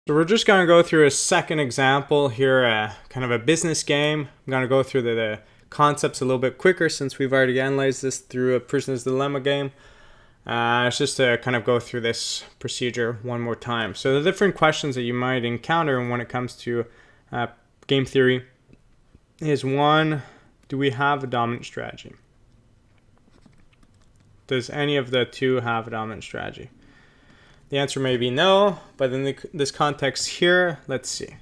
So we're just going to go through a second example here, kind of a business game. I'm going to go through the concepts a little bit quicker since we've already analyzed this through a prisoner's dilemma game. It's just to kind of go through this procedure one more time. So the different questions that you might encounter when it comes to game theory is one, do we have a dominant strategy? Does any of the two have a dominant strategy? The answer may be no, but in this context here, let's see.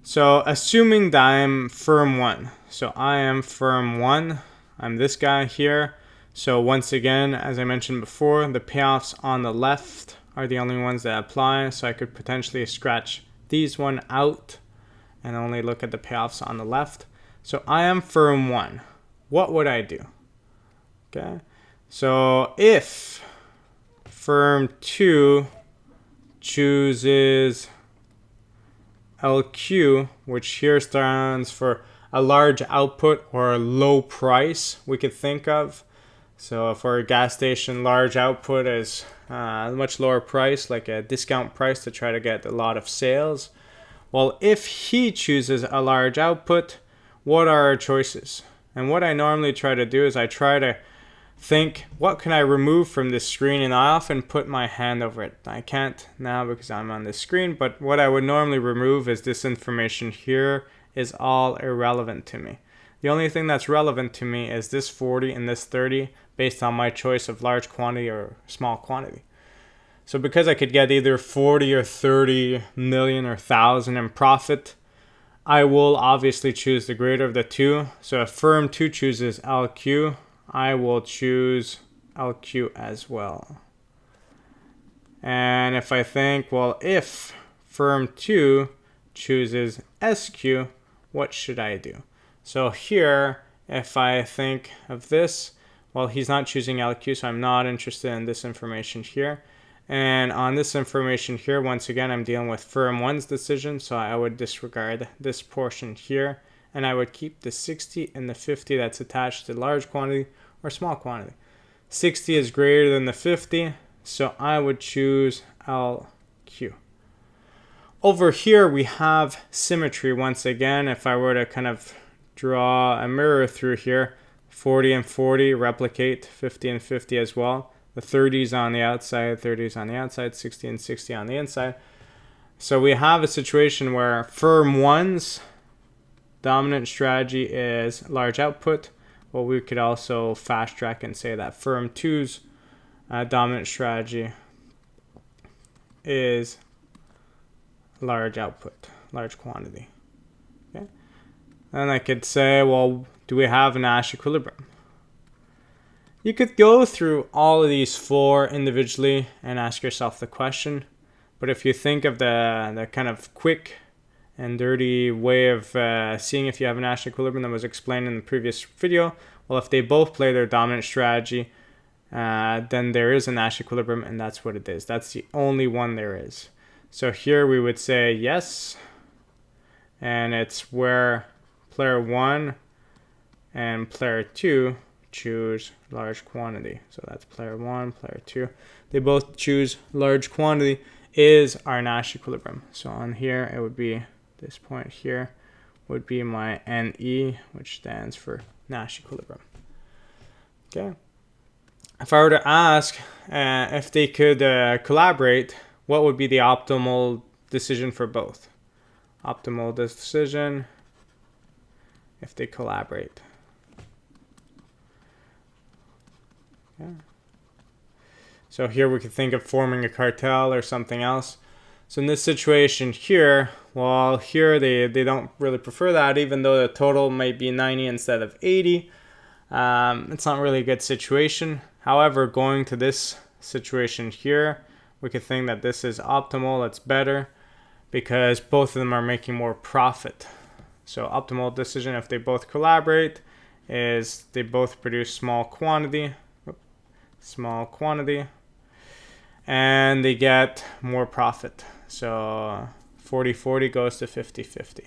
So assuming that I'm firm 1. So I am firm 1. I'm this guy here. So once again, as I mentioned before, the payoffs on the left are the only ones that apply. So I could potentially scratch these one out and only look at the payoffs on the left. So I am firm 1. What would I do? Okay. So if firm 2 chooses LQ, which here stands for a large output or a low price we could think of. So for a gas station, large output is a much lower price, like a discount price to try to get a lot of sales. Well, if he chooses a large output, what are our choices? And what I normally try to do is I try to think, what can I remove from this screen? And I often put my hand over it. I can't now because I'm on this screen, but what I would normally remove is this information here is all irrelevant to me. The only thing that's relevant to me is this 40 and this 30 based on my choice of large quantity or small quantity. So because I could get either 40 or 30 million or 1,000 in profit, I will obviously choose the greater of the two. So if firm 2 chooses LQ, I will choose LQ as well. And if I think, well, if firm 2 chooses SQ, what should I do? So here, if I think of this, well, he's not choosing LQ, so I'm not interested in this information here. And on this information here, once again, I'm dealing with firm 1's decision, so I would disregard this portion here. And I would keep the 60 and the 50 that's attached to large quantity or small quantity. 60 is greater than the 50, so I would choose LQ. Over here we have symmetry once again. If I were to kind of draw a mirror through here, 40 and 40 replicate 50 and 50 as well. The 30s on the outside, 30s on the outside, 60 and 60 on the inside. So we have a situation where firm 1's dominant strategy is large output. Well, we could also fast track and say that firm 2's dominant strategy is large output, large quantity. Okay. And I could say, well, do we have a Nash equilibrium? You could go through all of these 4 individually and ask yourself the question. But if you think of the kind of quick and dirty way of seeing if you have a Nash equilibrium that was explained in the previous video, well, if they both play their dominant strategy, then there is a Nash equilibrium, and that's what it is. That's the only one there is. So here we would say yes, and it's where player 1 and player 2 choose large quantity. So that's player 1, player 2. They both choose large quantity is our Nash equilibrium. So on here, it would be this point here would be my NE, which stands for Nash equilibrium. Okay. If I were to ask if they could collaborate, what would be the optimal decision for both? Optimal decision if they collaborate. Okay. So here we could think of forming a cartel or something else. So in this situation here, well, here they don't really prefer that, even though the total might be 90 instead of 80. It's not really a good situation. However, going to this situation here, we could think that this is optimal, it's better, because both of them are making more profit. So optimal decision, if they both collaborate, is they both produce small quantity, and they get more profit. So 40-40 goes to 50-50.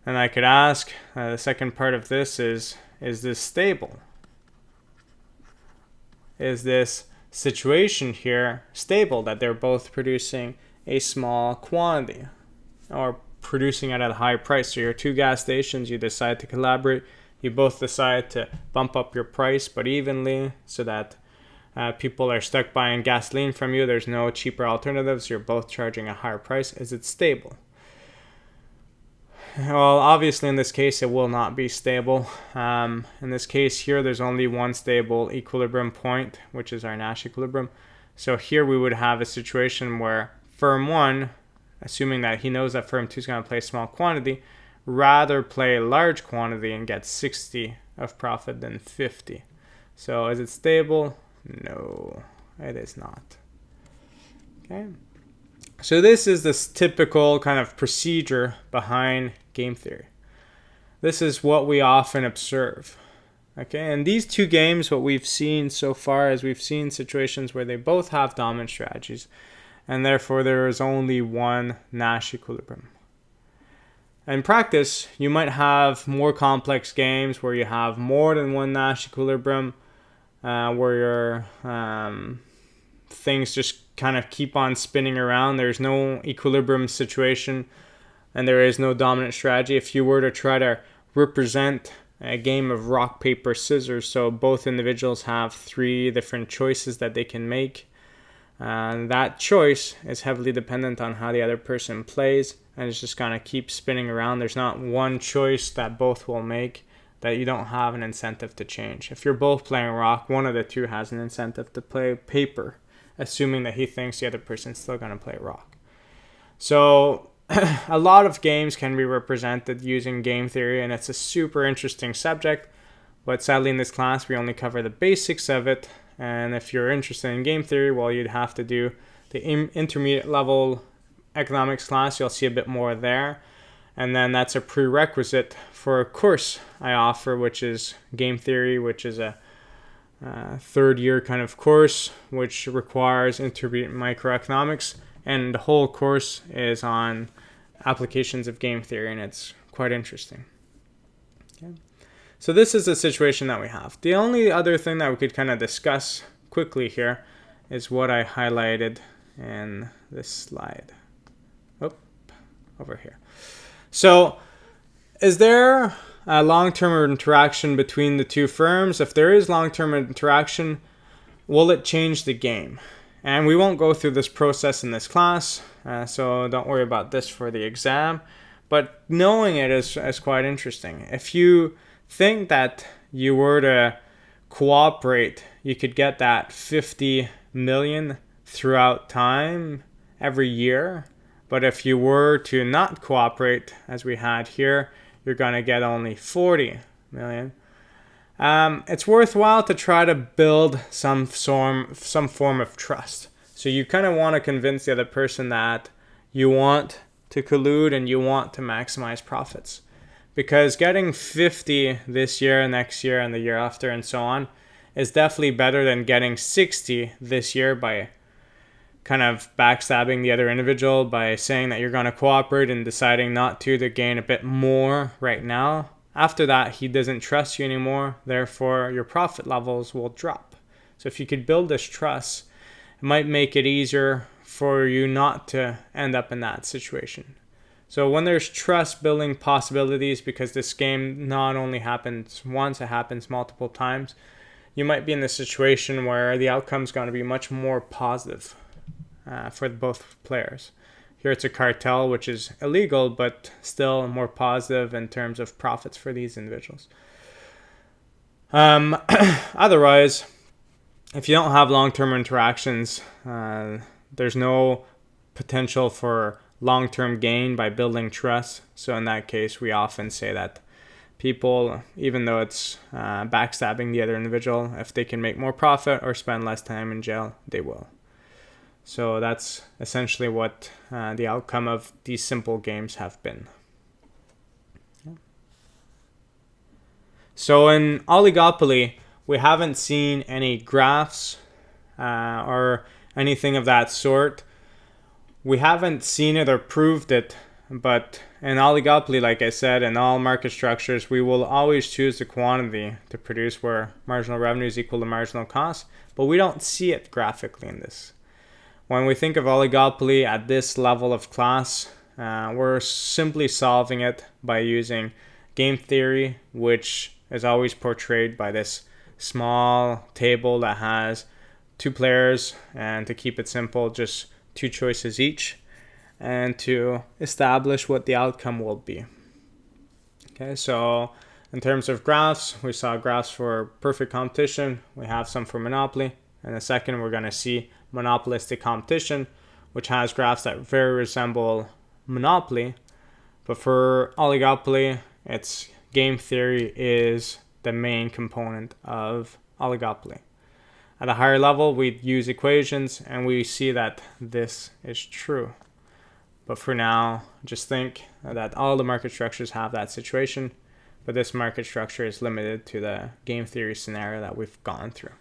And I could ask, the second part of this is this stable? Is this situation here stable, that they're both producing a small quantity or producing it at a high price. So your two gas stations, you decide to collaborate. You both decide to bump up your price, but evenly, so that people are stuck buying gasoline from you. There's no cheaper alternatives. You're both charging a higher price. Is it stable? Well, obviously in this case, it will not be stable. In this case here, there's only one stable equilibrium point, which is our Nash equilibrium. So here we would have a situation where firm 1, assuming that he knows that firm 2 is going to play a small quantity, rather play a large quantity and get 60 of profit than 50. So is it stable? No, it is not. Okay. So this is this typical kind of procedure behind game theory. This is what we often observe. Okay, and these two games, what we've seen so far is we've seen situations where they both have dominant strategies, and therefore there is only one Nash equilibrium. In practice, you might have more complex games where you have more than one Nash equilibrium, where your things just kind of keep on spinning around. There's no equilibrium situation, and there is no dominant strategy. If you were to try to represent a game of rock, paper, scissors, so both individuals have 3 different choices that they can make, that choice is heavily dependent on how the other person plays, and it's just going to keep spinning around. There's not one choice that both will make that you don't have an incentive to change. If you're both playing rock, one of the two has an incentive to play paper, assuming that he thinks the other person's still going to play rock. So a lot of games can be represented using game theory, and it's a super interesting subject, but sadly in this class we only cover the basics of it. And if you're interested in game theory, well, you'd have to do the intermediate level economics class. You'll see a bit more there. And then that's a prerequisite for a course I offer, which is game theory, which is a third year kind of course, which requires intermediate microeconomics. And the whole course is on applications of game theory, and it's quite interesting. Okay. So this is the situation that we have. The only other thing that we could kind of discuss quickly here is what I highlighted in this slide. Over here. So is there a long-term interaction between the two firms? If there is long-term interaction, will it change the game? And we won't go through this process in this class, so don't worry about this for the exam. But knowing it is quite interesting. If you think that you were to cooperate, you could get that 50 million throughout time every year. But if you were to not cooperate, as we had here, you're going to get only 40 million. It's worthwhile to try to build some form of trust. So you kind of want to convince the other person that you want to collude and you want to maximize profits. Because getting 50 this year, next year, and the year after, and so on, is definitely better than getting 60 this year by kind of backstabbing the other individual by saying that you're going to cooperate and deciding not to gain a bit more right now. After that, he doesn't trust you anymore. Therefore, your profit levels will drop. So if you could build this trust, it might make it easier for you not to end up in that situation. So when there's trust building possibilities, because this game not only happens once, it happens multiple times, you might be in the situation where the outcome is going to be much more positive for both players. Here it's a cartel, which is illegal, but still more positive in terms of profits for these individuals. Otherwise, if you don't have long-term interactions, there's no potential for long-term gain by building trust. So in that case, we often say that people, even though it's backstabbing the other individual, if they can make more profit or spend less time in jail, they will. So that's essentially what the outcome of these simple games have been. So in Oligopoly, we haven't seen any graphs or anything of that sort. We haven't seen it or proved it, but in Oligopoly, like I said, in all market structures, we will always choose the quantity to produce where marginal revenue is equal to marginal cost, but we don't see it graphically in this. When we think of oligopoly at this level of class, we're simply solving it by using game theory, which is always portrayed by this small table that has two players, and to keep it simple, just two choices each, and to establish what the outcome will be. Okay, so in terms of graphs, we saw graphs for perfect competition. We have some for Monopoly. In a second, we're going to see Monopolistic Competition, which has graphs that very resemble Monopoly. But for Oligopoly, its game theory is the main component of Oligopoly. At a higher level, we use equations, and we see that this is true. But for now, just think that all the market structures have that situation, but this market structure is limited to the game theory scenario that we've gone through.